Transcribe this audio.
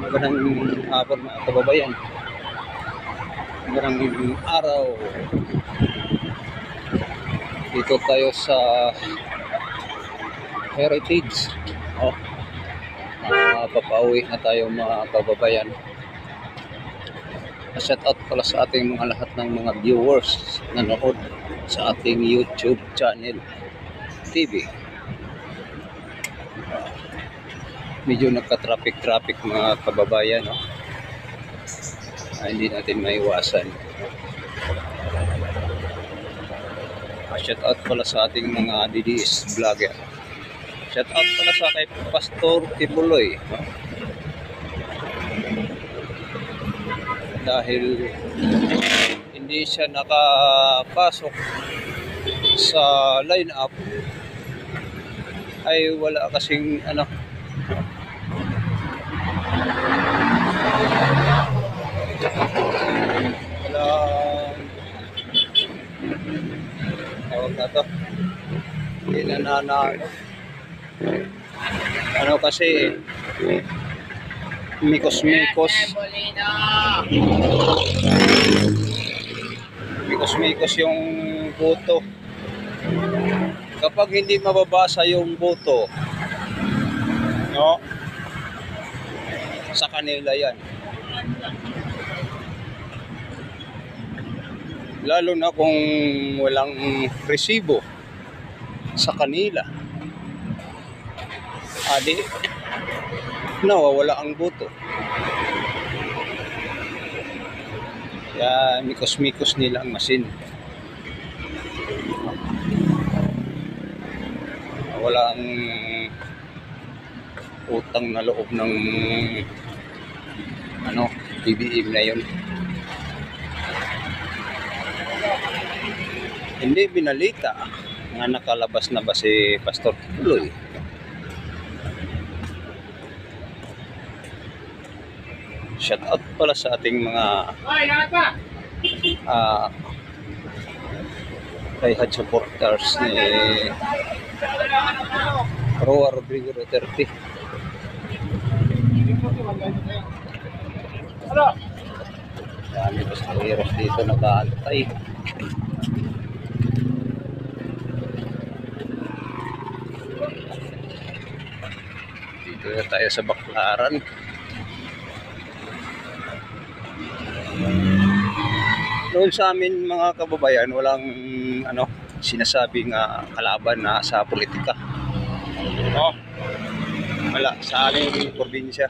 Magandang hapon mga kababayan. Magandang araw. Dito tayo sa Heritage. Papauwi na tayo mga kababayan. Shout out pala sa ating mga lahat ng mga viewers na nanood sa ating YouTube channel TV. Medyo nagka-traffic mga kababayan, no? Hindi natin maiwasan. Shout out pala sa ating mga DDS vlogger. Shout out pala sa kay Pastor Tibuloy, no? Dahil hindi siya nakapasok sa lineup, ay wala kasing tawag na to, hindi nananalo kasi mikos yung boto. Kapag hindi mababasa yung boto, no, sa kanila yan. Lalo na kung walang resibo sa kanila, adi nawawala ang boto. Kaya mikos nila ang masin. Wala ang utang na loob ng BBM na yun. Hindi binalita nga nakalabas na ba si Pastor Tibuloy. Shout out pala sa ating mga diehard supporters ni Roa Rodrigo Duterte. Dami pasaheros dito nakaantay. Dito na tayo sa Baclaran. Noon sa amin mga kababayan, walang sinasabing kalaban na sa politika. Wala sa aming probinsya.